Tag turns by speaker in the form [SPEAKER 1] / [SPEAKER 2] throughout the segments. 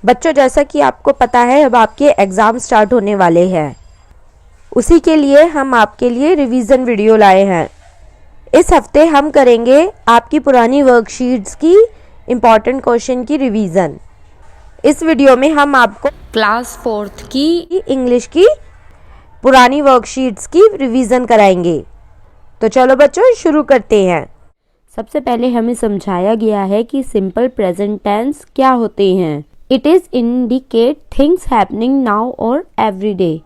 [SPEAKER 1] बच्चों, जैसा कि आपको पता है अब आपके एग्ज़ाम स्टार्ट होने वाले हैं। उसी के लिए हम आपके लिए रिवीजन वीडियो लाए हैं। इस हफ्ते हम करेंगे आपकी पुरानी वर्कशीट्स की इम्पॉर्टेंट क्वेश्चन की रिवीजन। इस वीडियो में हम आपको क्लास 4th की इंग्लिश की पुरानी वर्कशीट्स की रिवीजन कराएंगे। तो चलो बच्चों शुरू करते हैं। सबसे पहले हमें समझाया गया है कि सिंपल प्रेजेंट टेंस क्या होते हैं। It is indicate things happening now और every day.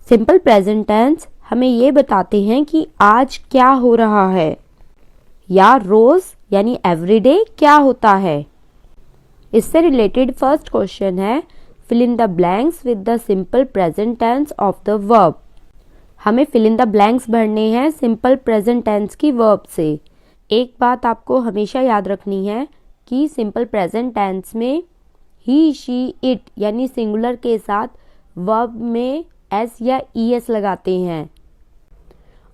[SPEAKER 1] Simple present tense हमें ये बताते हैं कि आज क्या हो रहा है, या रोज यानी एवरीडे क्या होता है। इससे रिलेटेड फर्स्ट क्वेश्चन है fill in the blanks with the simple present tense of the verb. हमें फिल इन द ब्लैंक्स भरने हैं सिंपल प्रेजेंट टेंस की वर्ब से। एक बात आपको हमेशा याद रखनी है कि सिंपल प्रेजेंट टेंस में ही, शी, इट यानी सिंगुलर के साथ वर्ब में एस या ईएस लगाते हैं,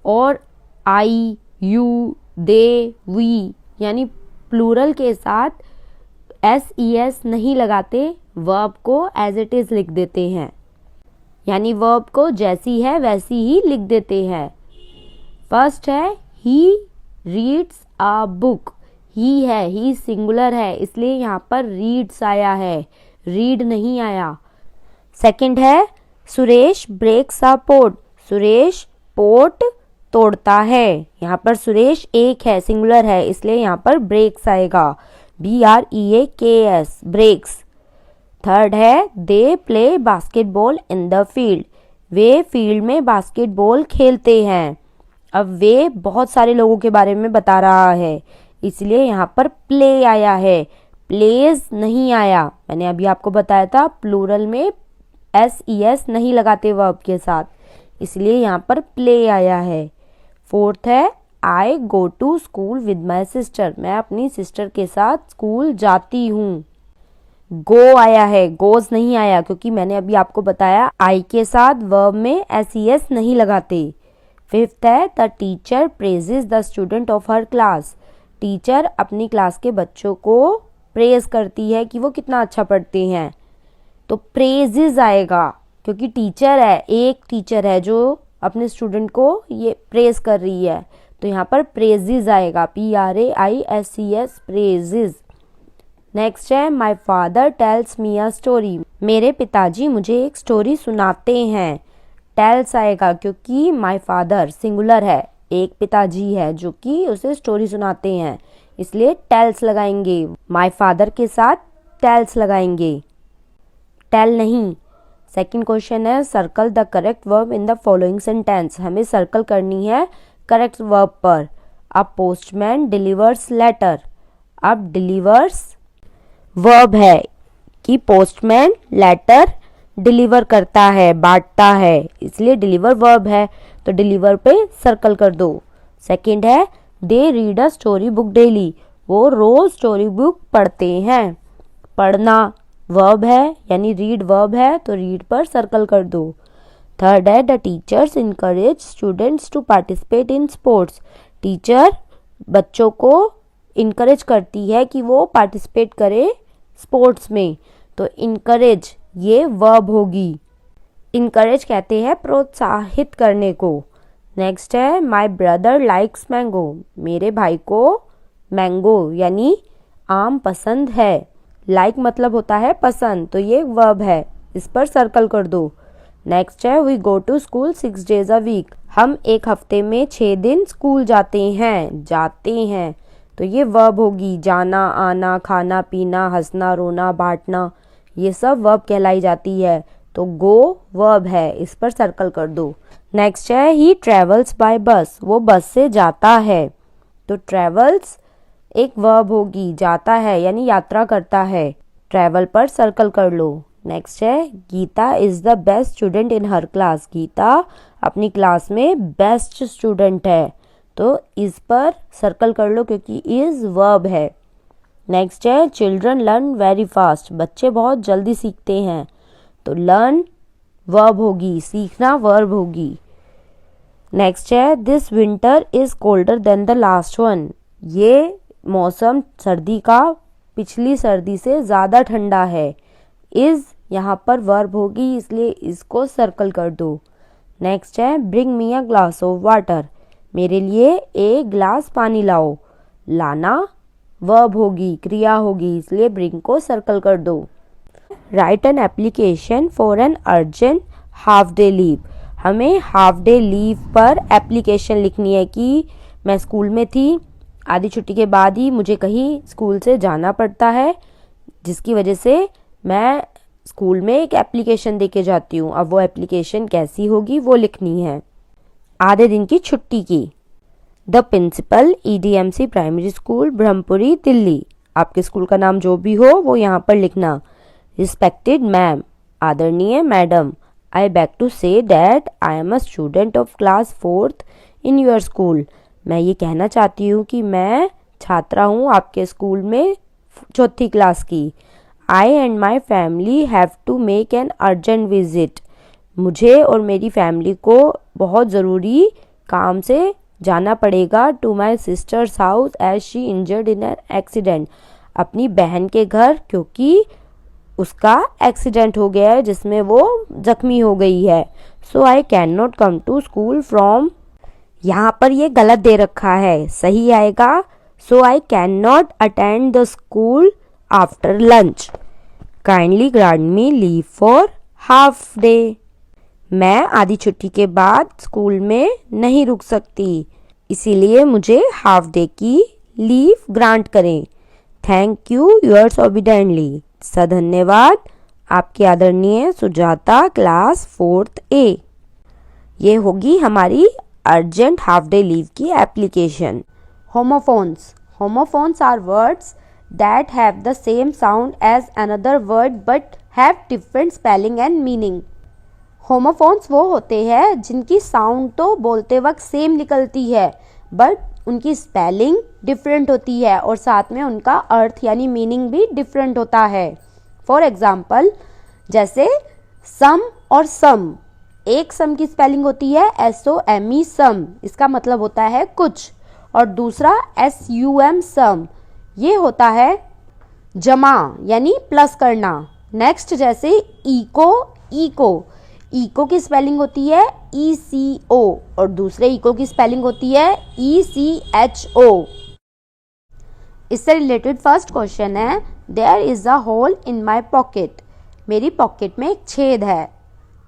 [SPEAKER 1] और आई, यू, दे, वी यानी प्लूरल के साथ एस ई एस नहीं लगाते, वर्ब को एज इट इज लिख देते हैं, यानी वर्ब को जैसी है वैसी ही लिख देते हैं। फर्स्ट है ही रीड्स अ बुक। ही है, ही सिंगुलर है, इसलिए यहाँ पर रीड्स आया है, रीड नहीं आया। सेकंड है Suresh breaks a pot. Suresh pot तोड़ता है। यहाँ पर सुरेश एक है, सिंगुलर है, इसलिए यहाँ पर ब्रेक्स आएगा, BREAKS, ब्रेक्स। थर्ड है they play basketball in the field. वे फील्ड में बास्केटबॉल खेलते हैं। अब वे बहुत सारे लोगों के बारे में बता रहा है, इसलिए यहाँ पर प्ले आया है, प्लेज नहीं आया। मैंने अभी आपको बताया था प्लूरल में SES नहीं लगाते वर्ब के साथ, इसलिए यहाँ पर प्ले आया है। फोर्थ है I go to school with my sister. मैं अपनी सिस्टर के साथ स्कूल जाती हूँ। गो आया है, गोज नहीं आया, क्योंकि मैंने अभी आपको बताया आई के साथ वर्ब में SES नहीं लगाते। फिफ्थ है the teacher praises the student of her class. Teacher अपनी क्लास के बच्चों को प्रेज करती है कि वो कितना अच्छा पढ़ते हैं, तो प्रेजेस आएगा, क्योंकि टीचर है, एक टीचर है जो अपने स्टूडेंट को ये प्रेज कर रही है, तो यहाँ पर प्रेजेस आएगा, PRAISES, प्रेजेस। नेक्स्ट है my father tells me a story. मेरे पिताजी मुझे एक स्टोरी सुनाते हैं। टेल्स आएगा क्योंकि माई फादर सिंगुलर है, एक पिताजी है जो कि उसे स्टोरी सुनाते हैं, इसलिए टेल्स लगाएंगे। माई फादर के साथ टेल्स लगाएंगे, टेल नहीं। सेकंड क्वेश्चन है circle the correct verb in the following sentence. हमें सर्कल करनी है करेक्ट वर्ब पर। अब पोस्टमैन डिलीवर्स लेटर। अब डिलीवर्स वर्ब है कि पोस्टमैन लेटर डिलीवर करता है, बांटता है, इसलिए डिलीवर वर्ब है, तो डिलीवर पे सर्कल कर दो। सेकंड है they read a story book daily. वो रोज स्टोरी बुक पढ़ते हैं। पढ़ना वर्ब है, यानी रीड वर्ब है, तो रीड पर सर्कल कर दो। थर्ड है the teachers encourage students to participate in sports. Teacher बच्चों को इनकरेज करती है कि वो पार्टिसिपेट करे स्पोर्ट्स में, तो इनकरेज ये वर्ब होगी। इनकरेज कहते हैं प्रोत्साहित करने को। नेक्स्ट है माई ब्रदर लाइक्स मैंगो। मेरे भाई को मैंगो यानी आम पसंद है। लाइक मतलब होता है पसंद, तो ये वर्ब है, इस पर सर्कल कर दो। नेक्स्ट है we go to school 6 days a week। हम एक हफ्ते में 6 दिन स्कूल जाते हैं, तो ये वर्ब होगी। जाना, आना, खाना, पीना, हंसना, रोना, बांटना, ये सब वर्ब कहलाई जाती है, तो गो वर्ब है, इस पर सर्कल कर दो। नेक्स्ट है ही ट्रेवल्स बाय बस। वो बस से जाता है, तो ट्रेवल्स एक वर्ब होगी, जाता है यानी यात्रा करता है, ट्रेवल पर सर्कल कर लो। नेक्स्ट है Geeta is the best student in her class. Geeta अपनी क्लास में बेस्ट स्टूडेंट है, तो इस पर सर्कल कर लो क्योंकि इज वर्ब है। नेक्स्ट है चिल्ड्रन लर्न वेरी फास्ट। बच्चे बहुत जल्दी सीखते हैं, तो लर्न वर्ब होगी, सीखना वर्ब होगी। नेक्स्ट है this winter is colder than the last one. ये मौसम सर्दी का पिछली सर्दी से ज़्यादा ठंडा है, इज यहाँ पर वर्ब होगी, इसलिए इसको सर्कल कर दो। नेक्स्ट है bring me a glass of water, मेरे लिए एक ग्लास पानी लाओ। लाना वर्ब होगी, क्रिया होगी, इसलिए ब्रिंग को सर्कल कर दो। Right an application for an urgent half day leave, हमें हाफ डे लीव पर एप्लीकेशन लिखनी है कि मैं स्कूल में थी, आधी छुट्टी के बाद ही मुझे कहीं स्कूल से जाना पड़ता है, जिसकी वजह से मैं स्कूल में एक एप्लीकेशन दे के जाती हूँ। अब वो एप्लीकेशन कैसी होगी वो लिखनी है। आधे दिन की छुट्टी की। The principal EDMC primary school Brahmpuri Delhi, आपके स्कूल का नाम जो भी हो वो यहाँ पर लिखना। रिस्पेक्टेड मैम, आदरणीय madam, I beg to say that I am a student of class 4th in your school, मैं ये कहना चाहती हूँ कि मैं छात्रा हूँ आपके स्कूल में 4th क्लास की। I and my family have to make an urgent visit, मुझे और मेरी फैमिली को बहुत ज़रूरी काम से जाना पड़ेगा to my sister's house as she injured in an accident, अपनी बहन के घर, क्योंकि उसका एक्सीडेंट हो गया है जिसमें वो जख्मी हो गई है। So I can not come to school from, यहाँ पर ये गलत दे रखा है, सही आएगा so I can not attend the school after lunch. Kindly grant me leave for half day, मैं आधी छुट्टी के बाद स्कूल में नहीं रुक सकती, इसीलिए मुझे हाफ डे की लीव ग्रांट करें। थैंक यू योर्स ओबीडेंटली, सधन्यवाद आपके आदरणीय सुजाता क्लास 4th A। ये होगी हमारी अर्जेंट हाफ डे लीव की application. Homophones, homophones are words that have the same sound as another word but have different spelling and meaning। Homophones वो होते हैं जिनकी साउंड तो बोलते वक्त सेम निकलती है बट उनकी स्पेलिंग डिफरेंट होती है और साथ में उनका अर्थ यानी मीनिंग भी डिफरेंट होता है। फॉर एग्जाम्पल जैसे सम और सम, एक सम की स्पेलिंग होती है SOME सम, इसका मतलब होता है कुछ, और दूसरा SUM सम, ये होता है जमा यानी प्लस करना। नेक्स्ट जैसे इको, इको की स्पेलिंग होती है ECO और दूसरे इको की स्पेलिंग होती है ECHO। इससे रिलेटेड फर्स्ट क्वेश्चन है there is a hole in my pocket, मेरी पॉकेट में एक छेद है।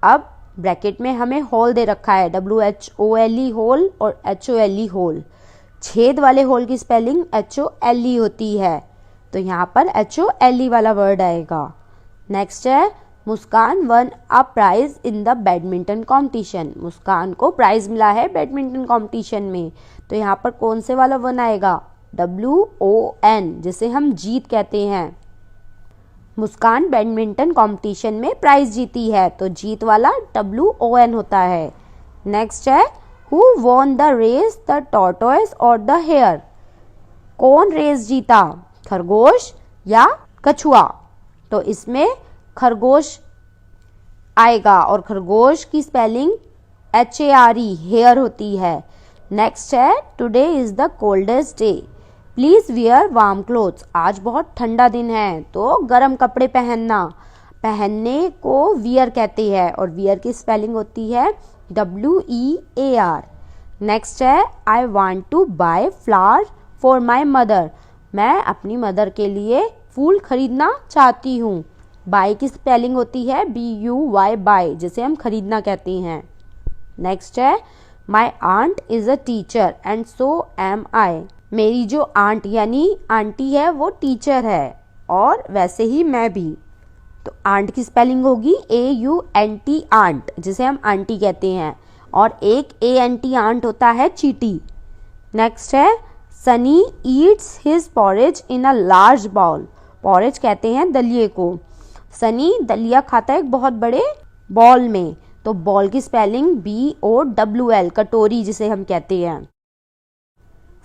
[SPEAKER 1] अब ब्रैकेट में हमें होल दे रखा है WHOLE होल और HOLE होल, छेद वाले होल की स्पेलिंग HOLE होती है, तो यहाँ पर HOLE वाला वर्ड आएगा। नेक्स्ट है Muskan won a prize in the badminton competition, Muskan को प्राइज मिला है बैडमिंटन कॉम्पिटिशन में, तो यहाँ पर कौन से वाला वन आएगा WON, जिसे हम जीत कहते हैं। मुस्कान बैडमिंटन कॉम्पिटिशन में प्राइज जीती है, तो जीत वाला WON होता है। नेक्स्ट है Who won the race, the tortoise or the hare? कौन रेस जीता, खरगोश या कछुआ? तो इसमें खरगोश आएगा और खरगोश की स्पेलिंग HARE हेयर होती है। नेक्स्ट है today is the coldest day, please wear warm clothes, आज बहुत ठंडा दिन है तो गर्म कपड़े पहनना, पहनने को वियर कहते हैं और वियर की स्पेलिंग होती है WEAR। नेक्स्ट है I want to buy flower for my mother, मैं अपनी मदर के लिए फूल खरीदना चाहती हूँ, बाय की स्पेलिंग होती है BUY बाय, जिसे हम खरीदना कहते हैं। नेक्स्ट है my aunt is a teacher and so am I, मेरी जो आंट यानी आंटी है वो टीचर है और वैसे ही मैं भी, तो आंट की स्पेलिंग होगी AUNT आंट, जिसे हम आंटी कहते हैं, और एक ANT आंट होता है चीटी। नेक्स्ट है Sunny eats his porridge in a large bowl, porridge कहते हैं दलिये को, सनी दलिया खाता है एक बहुत बड़े बॉल में, तो बॉल की स्पेलिंग BOWL कटोरी जिसे हम कहते हैं।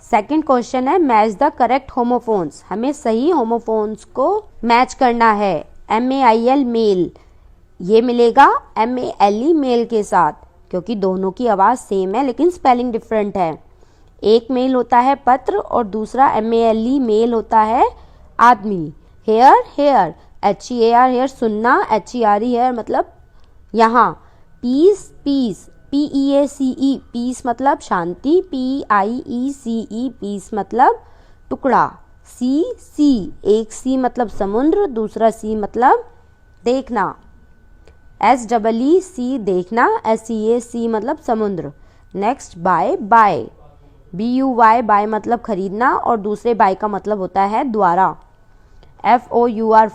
[SPEAKER 1] सेकंड क्वेश्चन है मैच द करेक्ट होमोफोन्स, हमें सही होमोफोन्स को मैच करना है। MAIL मेल, ये मिलेगा MALE मेल के साथ, क्योंकि दोनों की आवाज़ सेम है लेकिन स्पेलिंग डिफरेंट है। एक मेल होता है पत्र और दूसरा MALE मेल होता है आदमी। हेयर हेयर, HEAR हेयर सुनना, HERE हेयर मतलब यहाँ। पीस पीस, PEACE पीस मतलब शांति, PIECE पीस मतलब टुकड़ा। सी एक सी मतलब समुद्र, दूसरा सी मतलब देखना। SEE देखना, SEAC मतलब समुद्र। नेक्स्ट बाय, BUY बाय मतलब खरीदना और दूसरे बाय का मतलब होता है द्वारा। FOUR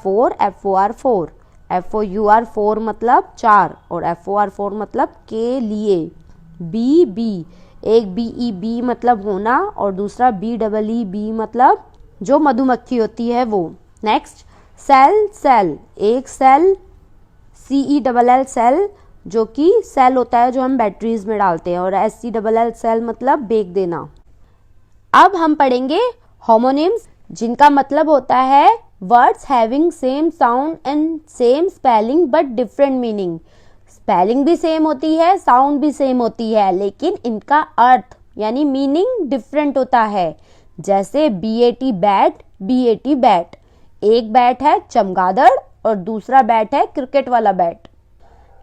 [SPEAKER 1] मतलब 4 और FOR मतलब के लिए। BB एक BEB मतलब होना और दूसरा BEEB मतलब जो मधुमक्खी होती है वो। नेक्स्ट सेल एक सेल, CELL सेल जो कि सेल होता है जो हम बैटरीज में डालते हैं, और SELL सेल मतलब बेक देना। अब हम पढ़ेंगे होमोनिम्स, जिनका मतलब होता है words having same sound and same spelling but different meaning. Spelling भी सेम होती है, साउंड भी सेम होती है, लेकिन इनका अर्थ यानी मीनिंग डिफरेंट होता है। जैसे BAT बैट, BAT बैट। एक बैट है चमगादड़ और दूसरा बैट है क्रिकेट वाला bat.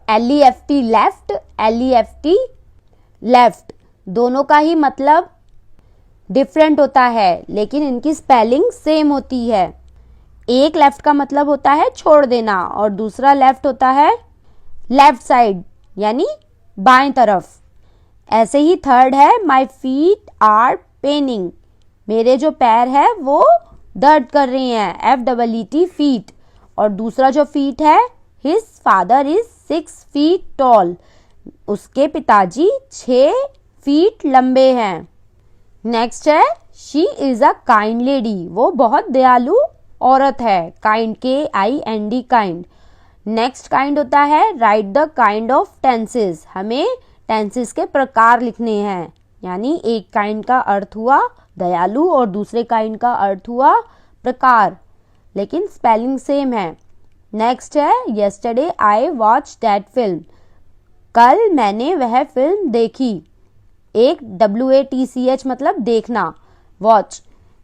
[SPEAKER 1] LEFT left, LEFT left, दोनों का ही मतलब डिफरेंट होता है लेकिन इनकी स्पेलिंग सेम होती है। एक लेफ्ट का मतलब होता है छोड़ देना और दूसरा लेफ्ट होता है लेफ्ट साइड यानी बाएं तरफ। ऐसे ही थर्ड है माई फीट आर पेनिंग, मेरे जो पैर है वो दर्द कर रहे हैं, FEET फीट। और दूसरा जो फीट है his father is 6 feet tall, उसके पिताजी 6 फीट लंबे हैं। नेक्स्ट है she is a kind lady, वो बहुत दयालु औरत है, kind KIND kind. Next kind होता है write the kind of tenses, हमें टेंसेस के प्रकार लिखने हैं, यानी एक काइंड का अर्थ हुआ दयालु और दूसरे काइंड का अर्थ हुआ प्रकार, लेकिन स्पेलिंग सेम है। नेक्स्ट है yesterday I watch that film, कल मैंने वह फिल्म देखी। एक WATCH मतलब देखना, वॉच।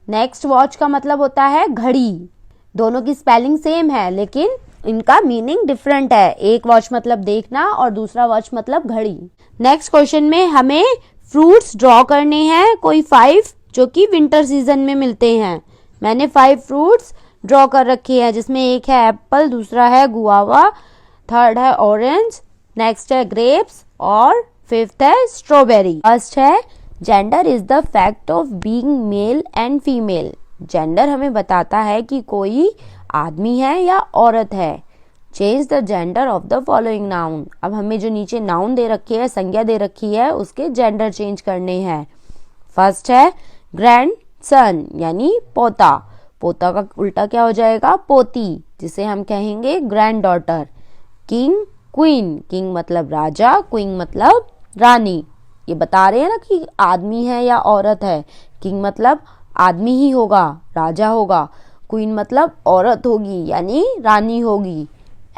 [SPEAKER 1] नेक्स्ट वॉच का मतलब होता है घड़ी, दोनों की स्पेलिंग सेम है लेकिन इनका मीनिंग डिफरेंट है, एक वॉच मतलब देखना और दूसरा वॉच मतलब घड़ी। नेक्स्ट क्वेश्चन में हमें फ्रूट्स ड्रॉ करने हैं, कोई 5 जो कि विंटर सीजन में मिलते हैं। मैंने 5 फ्रूट्स ड्रॉ कर रखे हैं, जिसमें एक है एप्पल, दूसरा है गुआवा, थर्ड है ऑरेंज, नेक्स्ट है ग्रेप्स और फिफ्थ है स्ट्रॉबेरी। फर्स्ट है gender is the fact of being male and female, gender हमें बताता है कि कोई आदमी है या औरत है। Change the gender of the following noun, अब हमें जो नीचे नाउन दे रखी है, संज्ञा दे रखी है, उसके जेंडर चेंज करने हैं। फर्स्ट है ग्रैंड सन यानी पोता, पोता का उल्टा क्या हो जाएगा पोती, जिसे हम कहेंगे grand daughter. King queen, king मतलब राजा, क्वीन मतलब रानी। ये बता रहे हैं ना कि आदमी है या औरत है, किंग मतलब आदमी ही होगा, राजा होगा, क्वीन मतलब औरत होगी यानी रानी होगी।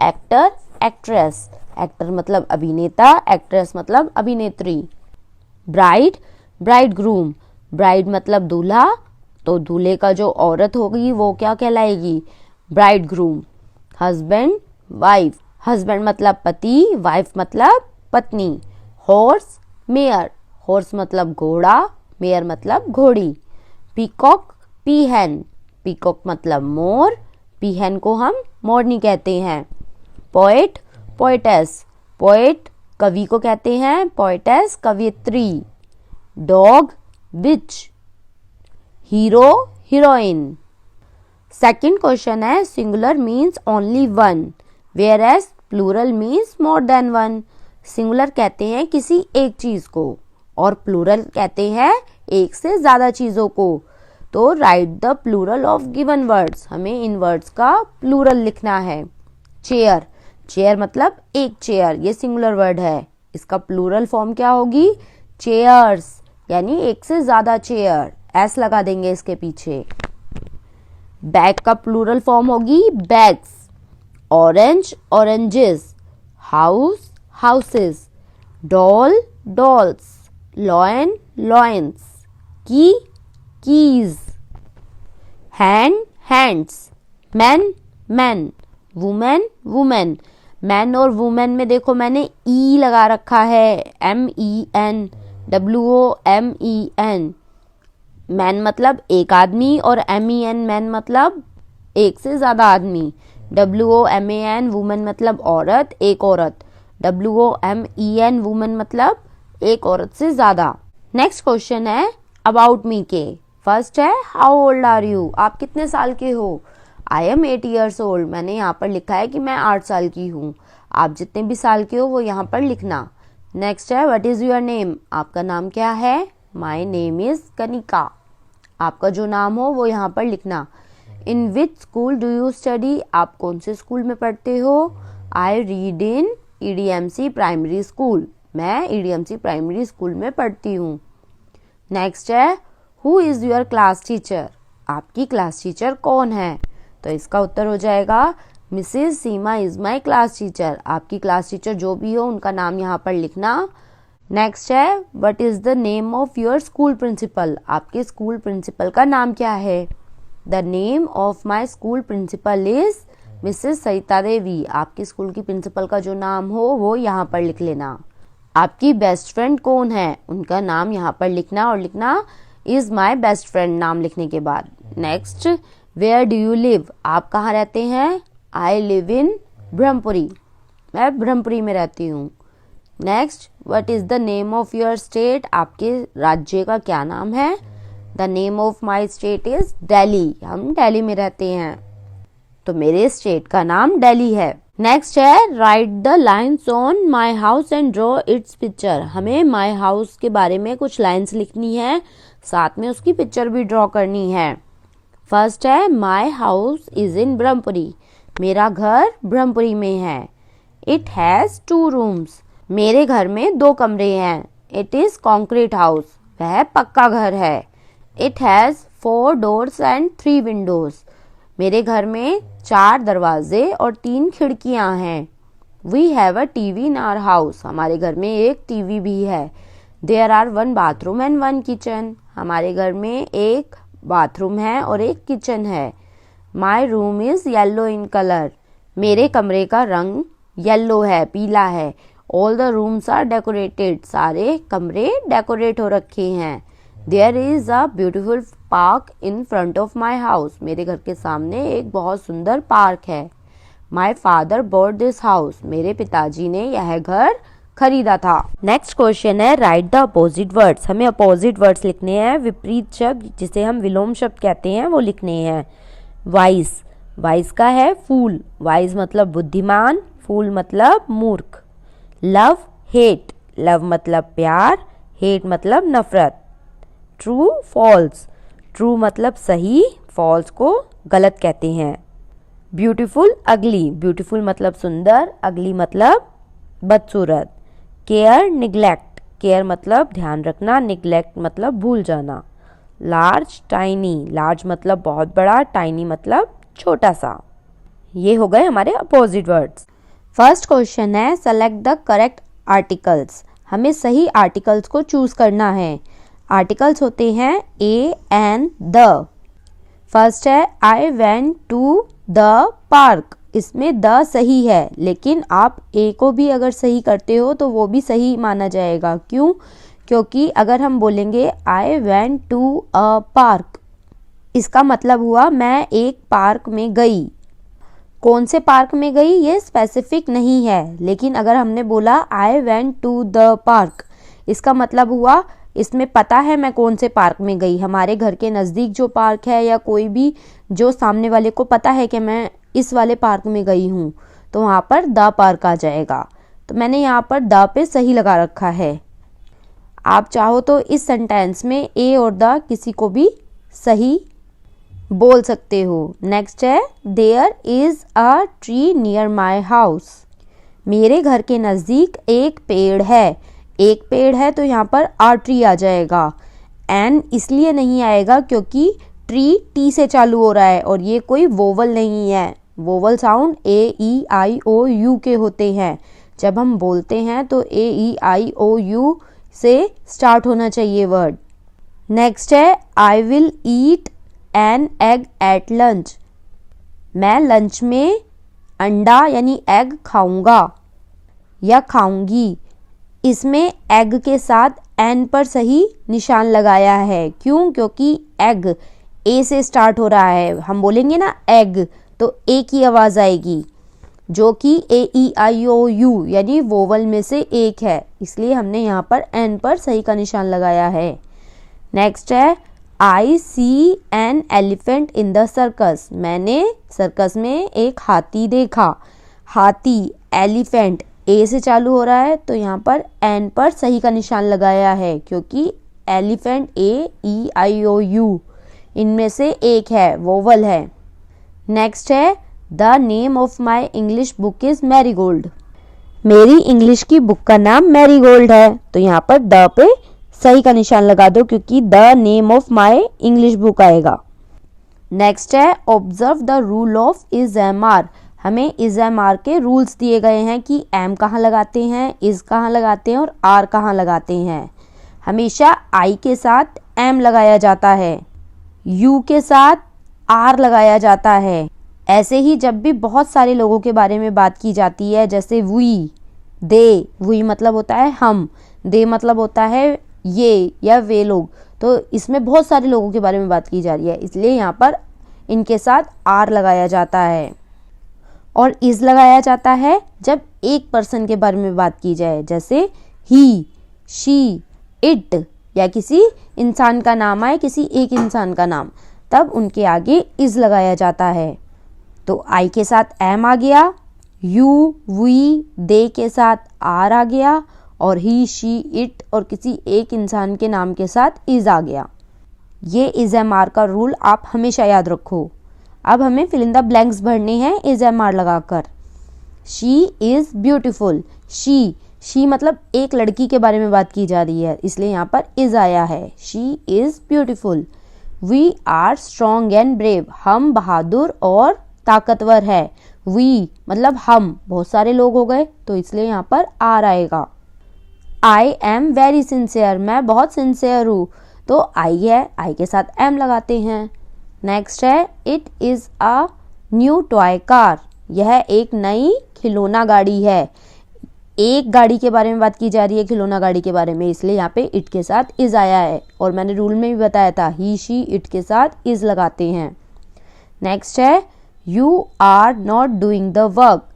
[SPEAKER 1] एक्टर एक्ट्रेस, एक्टर मतलब अभिनेता, एक्ट्रेस मतलब अभिनेत्री। ब्राइड ब्राइड ग्रूम, ब्राइड मतलब दूल्हा, तो दूल्हे का जो औरत होगी वो क्या कहलाएगी bride groom. Husband wife, husband मतलब पति, वाइफ मतलब पत्नी। हॉर्स मेयर, हॉर्स मतलब घोड़ा, मेयर मतलब घोड़ी। पीकॉक पीहन, पीकॉक मतलब मोर, पीहन को हम मोरनी कहते हैं। पोएट पोएटेस, पोएट कवि को कहते हैं, पोएटेस कवियत्री। Dog bitch, hero heroine. Second question है singular means only one whereas plural means more than one, singular कहते हैं किसी एक चीज को और प्लूरल कहते हैं एक से ज्यादा चीजों को। तो write the plural of given words, हमें इन वर्ड्स का प्लूरल लिखना है। चेयर, चेयर मतलब एक चेयर, ये सिंगुलर वर्ड है, इसका प्लूरल फॉर्म क्या होगी चेयर्स, यानी एक से ज्यादा चेयर, एस लगा देंगे इसके पीछे। बैग का प्लूरल फॉर्म होगी bags. Orange oranges, house houses, doll dolls, lion lions, key keys, hand hands, man man, women women. Man और वुमेन में देखो मैंने ई लगा रखा है, MEN, WOMEN। मैन मतलब एक आदमी और MEN मैन मतलब एक से ज्यादा आदमी। WOMAN वुमेन मतलब औरत, एक औरत। WOMEN वुमेन मतलब एक औरत से ज्यादा। नेक्स्ट क्वेश्चन है अबाउट मी के। फर्स्ट है हाउ ओल्ड आर यू, आप कितने साल के हो। आई एम 8 years old, मैंने यहाँ पर लिखा है कि मैं 8 साल की हूँ। आप जितने भी साल के हो वो यहाँ पर लिखना। नेक्स्ट है व्हाट इज योर नेम, आपका नाम क्या है। माई नेम इज कनिका, आपका जो नाम हो वो यहाँ पर लिखना। In which school do you study, आप कौन से स्कूल में पढ़ते हो। I read in EDMC primary school, मैं EDMC प्राइमरी स्कूल में पढ़ती हूँ। नेक्स्ट है who is your class teacher, आपकी क्लास टीचर कौन है। तो इसका उत्तर हो जाएगा Mrs Seema is my class teacher, आपकी क्लास टीचर जो भी हो उनका नाम यहाँ पर लिखना। नेक्स्ट है what is the name of your school principal, आपके स्कूल प्रिंसिपल का नाम क्या है। The name of my school principal is Mrs Sarita Devi, आपके स्कूल की प्रिंसिपल का जो नाम हो वो यहाँ पर लिख लेना। आपकी बेस्ट फ्रेंड कौन है, उनका नाम यहाँ पर लिखना और लिखना इज माई बेस्ट फ्रेंड नाम लिखने के बाद। Next where do you live, आप कहाँ रहते हैं। आई लिव इन ब्रह्मपुरी, मैं ब्रह्मपुरी में रहती हूँ। Next what is the name of your state, आपके राज्य का क्या नाम है। The name of my state is Delhi, हम दिल्ली में रहते हैं तो मेरे स्टेट का नाम दिल्ली है। नेक्स्ट है write the lines on my house and draw it's picture, हमें माई हाउस के बारे में कुछ लाइन्स लिखनी है, साथ में उसकी पिक्चर भी ड्रॉ करनी है। फर्स्ट है my house is in Brahmpuri, मेरा घर ब्रह्मपुरी में है। इट हैज 2 रूम्स, मेरे घर में 2 कमरे हैं। इट इज कॉन्क्रीट हाउस, वह पक्का घर है। It has 4 doors and 3 windows, मेरे घर में 4 दरवाजे और 3 खिड़कियां हैं। We have a TV in our house, हमारे घर में एक टीवी भी है। There are 1 bathroom and 1 kitchen, हमारे घर में एक बाथरूम है और एक किचन है। My room is yellow in colour, मेरे कमरे का रंग येलो है, पीला है। All the rooms are decorated, सारे कमरे डेकोरेट हो रखे हैं। There is a beautiful park in front of my house, मेरे घर के सामने एक बहुत सुंदर पार्क है। My father bought this house, मेरे पिताजी ने यह घर खरीदा था। नेक्स्ट क्वेश्चन है राइट द अपोजिट वर्ड्स, हमें अपोजिट वर्ड्स लिखने हैं, विपरीत शब्द जिसे हम विलोम शब्द कहते हैं वो लिखने हैं। वाइज, वाइज का है फूल, वाइज मतलब बुद्धिमान, फूल मतलब मूर्ख। लव हेट, लव मतलब प्यार, हेट मतलब नफरत। ट्रू फॉल्स, ट्रू मतलब सही, फॉल्स को गलत कहते हैं। ब्यूटीफुल अगली, ब्यूटीफुल मतलब सुंदर, अगली मतलब बदसूरत। केयर निग्लेक्ट, केयर मतलब ध्यान रखना, निग्लेक्ट मतलब भूल जाना। लार्ज टाइनी, लार्ज मतलब बहुत बड़ा, टाइनी मतलब छोटा सा। ये हो गए हमारे अपोजिट वर्ड्स। फर्स्ट क्वेश्चन है सेलेक्ट द करेक्ट आर्टिकल्स, हमें सही आर्टिकल्स को चूज करना है। आर्टिकल्स होते हैं ए एंड द। फर्स्ट है I went to the park, इसमें द सही है, लेकिन आप ए को भी अगर सही करते हो तो वो भी सही माना जाएगा। क्यों? क्योंकि अगर हम बोलेंगे I went to a park, इसका मतलब हुआ मैं एक पार्क में गई। कौन से पार्क में गई ये स्पेसिफिक नहीं है, लेकिन अगर हमने बोला I went to the park, इसका मतलब हुआ इसमें पता है मैं कौन से पार्क में गई। हमारे घर के नज़दीक जो पार्क है या कोई भी जो सामने वाले को पता है कि मैं इस वाले पार्क में गई हूँ, तो वहाँ पर द पार्क आ जाएगा। तो मैंने यहाँ पर द पे सही लगा रखा है। आप चाहो तो इस सेंटेंस में ए और द किसी को भी सही बोल सकते हो। नेक्स्ट है there is a tree near my house, मेरे घर के नज़दीक एक पेड़ है। एक पेड़ है तो यहाँ पर आ ट्री आ जाएगा। एन इसलिए नहीं आएगा क्योंकि ट्री टी से चालू हो रहा है और ये कोई वोवल नहीं है। Vowel sound A E I O U के होते हैं। जब हम बोलते हैं तो ए ई आई ओ यू से स्टार्ट होना चाहिए वर्ड। नेक्स्ट है I will eat an egg at lunch, मैं लंच में अंडा यानी एग खाऊंगा या खाऊंगी, इसमें एग के साथ एन पर सही निशान लगाया है। क्यों? क्योंकि एग ए से स्टार्ट हो रहा है। हम बोलेंगे ना एग तो ए की आवाज आएगी, जो कि ए ई आई ओ यू यानी वोवल में से एक है, इसलिए हमने यहाँ पर एन पर सही का निशान लगाया है। नेक्स्ट है I see an elephant in the circus. मैंने सर्कस में एक हाथी देखा। हाथी, एलिफेंट ए से चालू हो रहा है तो यहाँ पर एन पर सही का निशान लगाया है, क्योंकि elephant A E I O you इनमें से एक है, वोवल है। नेक्स्ट है the name of my English book is marigold. मेरी इंग्लिश की बुक का नाम मैरीगोल्ड है, तो यहाँ पर द पे सही का निशान लगा दो, क्योंकि the name of my English book आएगा। नेक्स्ट है observe the rule of is am are. हमें इज एम आर के रूल्स दिए गए हैं कि एम कहाँ लगाते हैं, इज कहाँ लगाते हैं और आर कहाँ लगाते हैं। हमेशा आई के साथ एम लगाया जाता है, यू के साथ आर लगाया जाता है। ऐसे ही जब भी बहुत सारे लोगों के बारे में बात की जाती है, जैसे वी, दे, वी मतलब होता है हम, दे मतलब होता है ये या वे लोग, तो इसमें बहुत सारे लोगों के बारे में बात की जा रही है, इसलिए यहाँ पर इनके साथ आर लगाया जाता है। और इज लगाया जाता है जब एक पर्सन के बारे में बात की जाए, जैसे ही, शी, इट, या किसी इंसान का नाम आए, किसी एक इंसान का नाम, तब उनके आगे इज लगाया जाता है। तो आई के साथ एम आ गया, यू, वी, दे के साथ आर आ गया, और ही, शी, इट और किसी एक इंसान के नाम के साथ इज आ गया। ये इज एम आर का रूल आप हमेशा याद रखो। अब हमें फिल इन द ब्लैंक्स भरने हैं इज एम आर लगाकर। She is beautiful. शी मतलब एक लड़की के बारे में बात की जा रही है, इसलिए यहाँ पर इज आया है। She is beautiful. We are strong and brave. हम बहादुर और ताकतवर है। वी मतलब हम, बहुत सारे लोग हो गए तो इसलिए यहाँ पर आर आएगा। I am very sincere. मैं बहुत सिंसियर हूँ, तो आई है, आई के साथ एम लगाते हैं। नेक्स्ट है it is a new toy car. यह एक नई खिलौना गाड़ी है। एक गाड़ी के बारे में बात की जा रही है, खिलौना गाड़ी के बारे में, इसलिए यहाँ पे इट के साथ इज आया है। और मैंने रूल में भी बताया था, ही, शी, इट के साथ इज लगाते हैं। नेक्स्ट है you are not doing the work.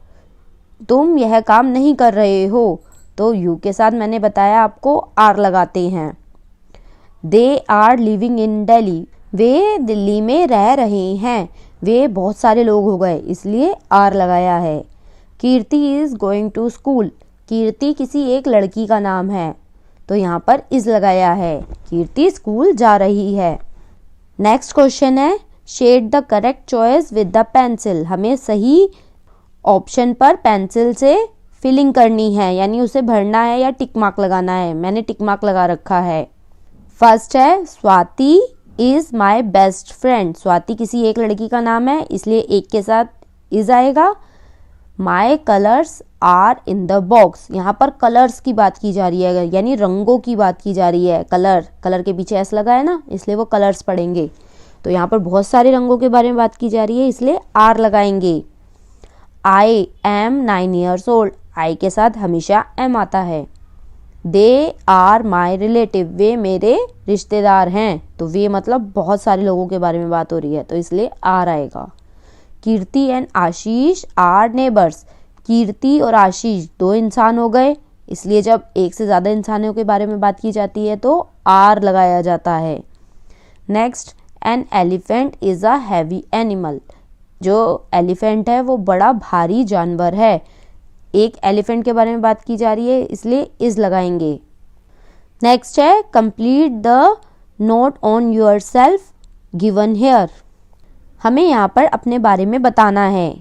[SPEAKER 1] तुम यह काम नहीं कर रहे हो, तो यू के साथ मैंने बताया आपको आर लगाते हैं। They are living in Delhi. वे दिल्ली में रह रहे हैं। वे बहुत सारे लोग हो गए, इसलिए आर लगाया है। कीर्ति इज गोइंग टू स्कूल। कीर्ति किसी एक लड़की का नाम है, तो यहाँ पर इज लगाया है। कीर्ति स्कूल जा रही है। नेक्स्ट क्वेश्चन है shade the correct choice with the pencil. हमें सही ऑप्शन पर पेंसिल से फिलिंग करनी है, यानी उसे भरना है या टिक मार्क लगाना है। मैंने टिक मार्क लगा रखा है। फर्स्ट है Swati is my best friend. Swati किसी एक लड़की का नाम है, इसलिए एक के साथ इज आएगा। My colours are in the box. यहाँ पर कलर्स की बात की जा रही है, यानी रंगों की बात की जा रही है। कलर के पीछे एस लगा है ना, इसलिए वो कलर्स पढ़ेंगे। तो यहाँ पर बहुत सारे रंगों के बारे में बात की जा रही है, इसलिए आर लगाएंगे। I am 9 years old। आई के साथ हमेशा एम आता है। They are my relative. वे मेरे रिश्तेदार हैं, तो वे मतलब बहुत सारे लोगों के बारे में बात हो रही है, तो इसलिए आर आएगा। कीर्ति एंड आशीष आर नेबर्स। कीर्ति और आशीष दो इंसान हो गए, इसलिए जब एक से ज़्यादा इंसानों के बारे में बात की जाती है तो आर लगाया जाता है। Next an elephant is a heavy animal. जो एलिफेंट है वो बड़ा भारी जानवर है। एक एलिफेंट के बारे में बात की जा रही है, इसलिए इज लगाएंगे। नेक्स्ट है complete the note on your self given here. हमें यहाँ पर अपने बारे में बताना है।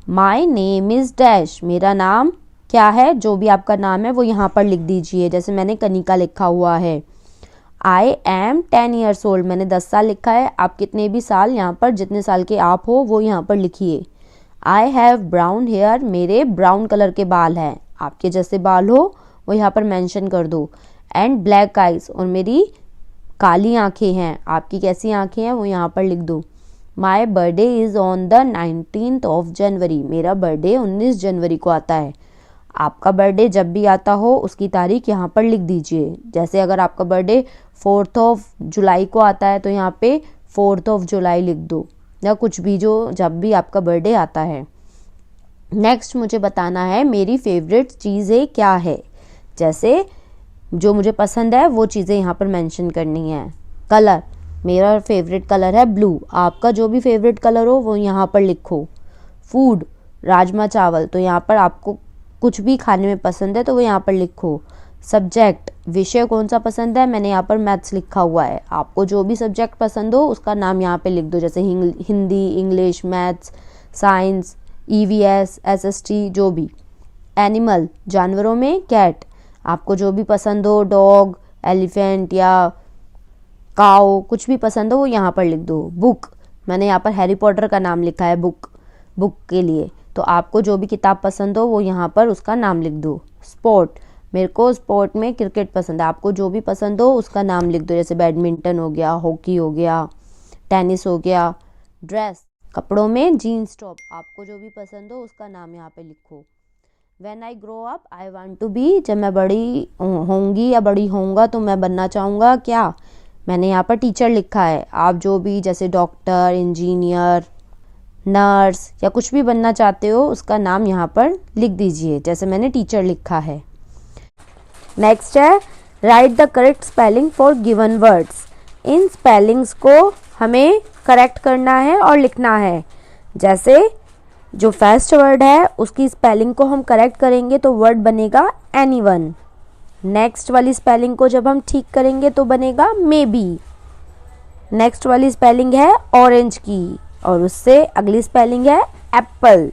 [SPEAKER 1] My name is dash. मेरा नाम क्या है, जो भी आपका नाम है वो यहाँ पर लिख दीजिए। जैसे मैंने कनिका लिखा हुआ है। I am 10 years old। मैंने 10 साल लिखा है। आप कितने भी साल यहाँ पर, जितने साल के आप हो वो यहाँ पर लिखिए। I have brown hair. मेरे ब्राउन कलर के बाल हैं। आपके जैसे बाल हो वो यहाँ पर मेंशन कर दो। And black eyes. और मेरी काली आंखें हैं। आपकी कैसी आंखें हैं वो यहाँ पर लिख दो। My birthday is on the 19th of January, मेरा बर्थडे 19 जनवरी को आता है। आपका बर्थडे जब भी आता हो उसकी तारीख यहाँ पर लिख दीजिए। जैसे अगर आपका बर्थडे 4th ऑफ जुलाई को आता है तो यहाँ पे 4th ऑफ जुलाई लिख दो, या कुछ भी जो जब भी आपका बर्थडे आता है। नेक्स्ट मुझे बताना है मेरी फेवरेट चीज़ें क्या है। जैसे जो मुझे पसंद है वो चीज़ें यहाँ पर मेंशन करनी है। कलर, मेरा फेवरेट कलर है ब्लू, आपका जो भी फेवरेट कलर हो वो यहाँ पर लिखो। फूड, राजमा चावल, तो यहाँ पर आपको कुछ भी खाने में पसंद है तो वो यहाँ पर लिखो। सब्जेक्ट, विषय कौन सा पसंद है, मैंने यहाँ पर मैथ्स लिखा हुआ है। आपको जो भी सब्जेक्ट पसंद हो उसका नाम यहाँ पे लिख दो, जैसे Hindi, English, maths, science, EVS, SST, जो भी। एनिमल, जानवरों में कैट, आपको जो भी पसंद हो, डॉग, एलिफेंट या काओ, कुछ भी पसंद हो वो यहाँ पर लिख दो। बुक, मैंने यहाँ पर हैरी पॉटर का नाम लिखा है बुक के लिए, तो आपको जो भी किताब पसंद हो वो यहाँ पर उसका नाम लिख दो। स्पोर्ट, मेरे को स्पोर्ट में क्रिकेट पसंद है, आपको जो भी पसंद हो उसका नाम लिख दो, जैसे बैडमिंटन हो गया, हॉकी हो गया, टेनिस हो गया। ड्रेस, कपड़ों में जीन्स टॉप, आपको जो भी पसंद हो उसका नाम यहाँ पे लिखो। When I grow up, I want to be, जब मैं बड़ी होंगी या बड़ी होऊंगा तो मैं बनना चाहूँगा क्या, मैंने यहाँ पर टीचर लिखा है। आप जो भी जैसे डॉक्टर, इंजीनियर, नर्स या कुछ भी बनना चाहते हो उसका नाम यहाँ पर लिख दीजिए, जैसे मैंने टीचर लिखा है। नेक्स्ट है write the correct spelling for given words. In spellings को हमें करेक्ट करना है और लिखना है। जैसे जो फर्स्ट वर्ड है उसकी स्पेलिंग को हम करेक्ट करेंगे तो वर्ड बनेगा एनीवन। नेक्स्ट वाली स्पेलिंग को जब हम ठीक करेंगे तो बनेगा मे बी। नेक्स्ट वाली स्पेलिंग है ऑरेंज की और उससे अगली स्पेलिंग है एप्पल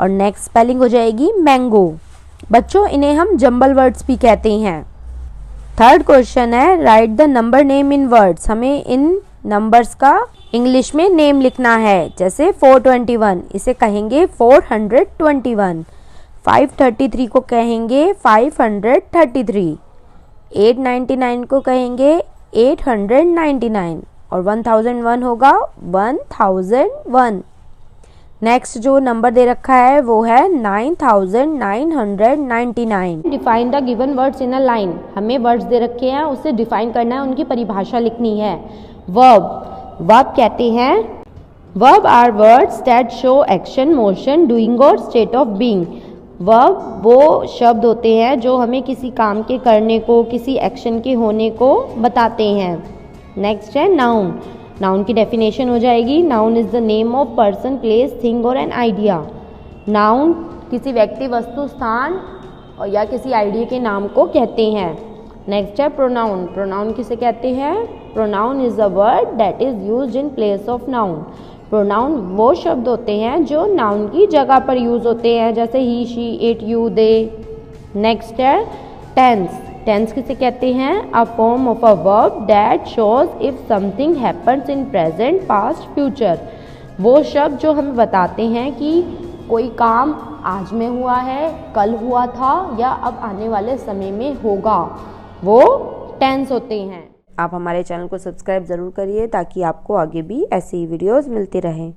[SPEAKER 1] और नेक्स्ट स्पेलिंग हो जाएगी मैंगो। बच्चों इन्हें हम जंबल वर्ड्स भी कहते हैं। थर्ड क्वेश्चन है write the number name in words. हमें इन नंबर्स का इंग्लिश में नेम लिखना है। जैसे 421 इसे कहेंगे 421, 533 को कहेंगे 533, 899 को कहेंगे 899 और 1001 होगा 1001। नेक्स्ट जो नंबर दे रखा है वो है 9999। Define the given words in a line. हमें वर्ड्स दे रखे हैं उसे डिफाइन करना है, उनकी परिभाषा लिखनी है। वर्ब कहते हैं, verb are words that show action, motion, doing और स्टेट ऑफ बीइंग। वर्ब वो शब्द होते हैं जो हमें किसी काम के करने को, किसी एक्शन के होने को बताते हैं। नेक्स्ट है नाउन। नाउन की डेफिनेशन हो जाएगी noun is the name of person, place, thing और एन आइडिया। नाउन किसी व्यक्ति, वस्तु, स्थान और या किसी आइडिया के नाम को कहते हैं। नेक्स्ट है प्रोनाउन। प्रोनाउन किसे कहते हैं? Pronoun is a word that is used in place of noun. Pronoun वो शब्द होते हैं जो नाउन की जगह पर यूज होते हैं, जैसे he, she, it, you, they. Next है टेंस। टेंस किसे कहते हैं? A form of a verb that shows if something happens in present, past, future. वो शब्द जो हमें बताते हैं कि कोई काम आज में हुआ है, कल हुआ था या अब आने वाले समय में होगा, वो टेंस होते हैं। आप हमारे चैनल को सब्सक्राइब ज़रूर करिए ताकि आपको आगे भी ऐसी वीडियोस मिलती रहें।